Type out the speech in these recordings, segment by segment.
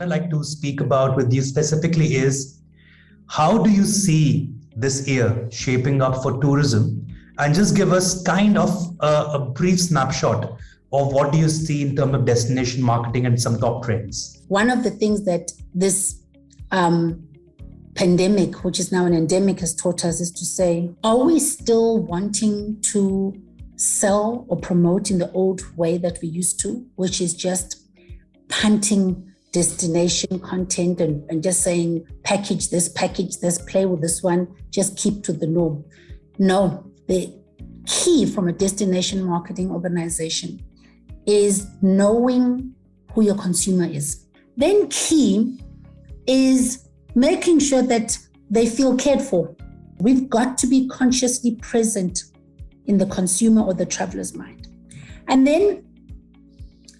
I'd like to speak about with you specifically is how do you see this year shaping up for tourism? And just give us kind of a brief snapshot of what do you see in terms of destination marketing and some top trends. One of the things that this pandemic, which is now an endemic, has taught us is to say, are we still wanting to sell or promote in the old way that we used to, which is just punting destination content and just saying, package this, play with this one, just keep to the norm? No, the key from a destination marketing organization is knowing who your consumer is. Then key is making sure that they feel cared for. We've got to be consciously present in the consumer or the traveler's mind. And then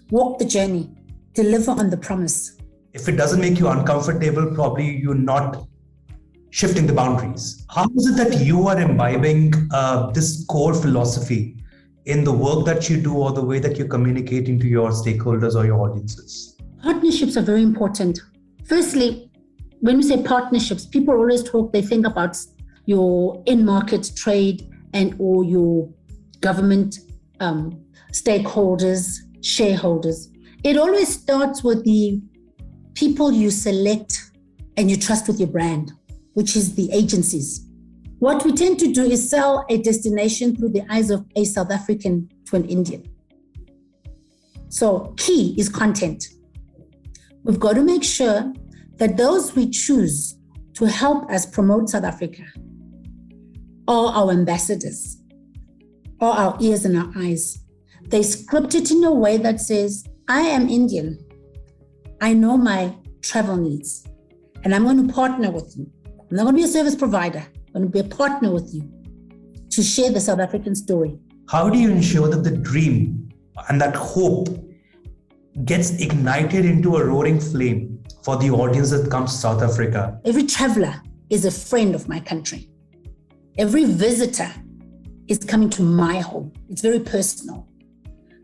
walk the journey, deliver on the promise. If it doesn't make you uncomfortable, probably you're not shifting the boundaries. How is it that you are imbibing this core philosophy in the work that you do or the way that you're communicating to your stakeholders or your audiences? Partnerships are very important. Firstly, when we say partnerships, people always they think about your in-market trade and or your government stakeholders, shareholders. It always starts with the people you select and you trust with your brand, which is the agencies. What we tend to do is sell a destination through the eyes of a South African to an Indian. So key is content. We've got to make sure that those we choose to help us promote South Africa are our ambassadors, are our ears and our eyes. They script it in a way that says, I am Indian. I know my travel needs, and I'm going to partner with you. I'm not going to be a service provider. I'm going to be a partner with you to share the South African story. How do you ensure that the dream and that hope gets ignited into a roaring flame for the audience that comes to South Africa? Every traveler is a friend of my country. Every visitor is coming to my home. It's very personal.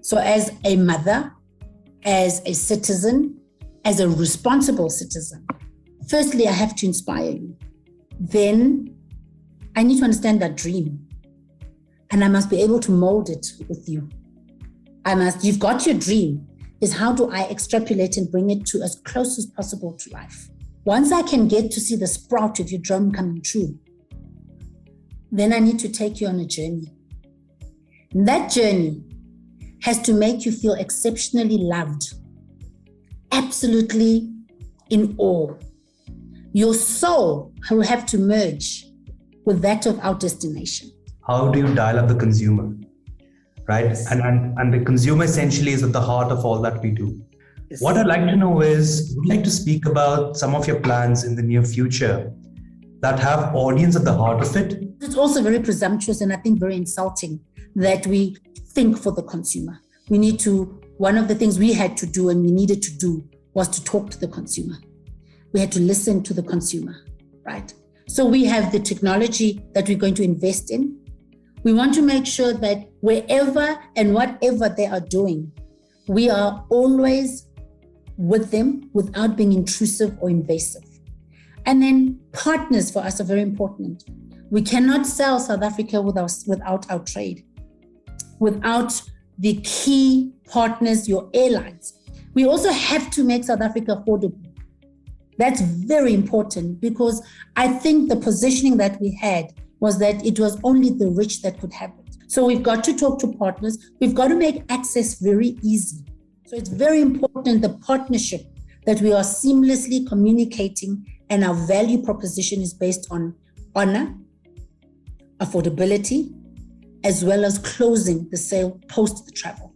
So as a mother, as a citizen, as a responsible citizen, firstly, I have to inspire you. Then I need to understand that dream. And I must be able to mold it with you. You've got your dream. Is how do I extrapolate and bring it to as close as possible to life? Once I can get to see the sprout of your dream coming true, then I need to take you on a journey. And that journey has to make you feel exceptionally loved, absolutely in awe. Your soul will have to merge with that of our destination. How do you dial up the consumer, right? Yes. And the consumer essentially is at the heart of all that we do. Yes. What I'd like to know is, would you like to speak about some of your plans in the near future that have audience at the heart of it? It's also very presumptuous and I think very insulting that we think for the consumer. One of the things we had to do and we needed to do was to talk to the consumer. We had to listen to the consumer, right? So we have the technology that we're going to invest in. We want to make sure that wherever and whatever they are doing, we are always with them without being intrusive or invasive. And then partners for us are very important. We cannot sell South Africa without our trade, without the key partners, your airlines. We also have to make South Africa affordable. That's very important because I think the positioning that we had was that it was only the rich that could have it. So we've got to talk to partners. We've got to make access very easy. So it's very important, the partnership, that we are seamlessly communicating and our value proposition is based on honor, affordability, as well as closing the sale post the travel.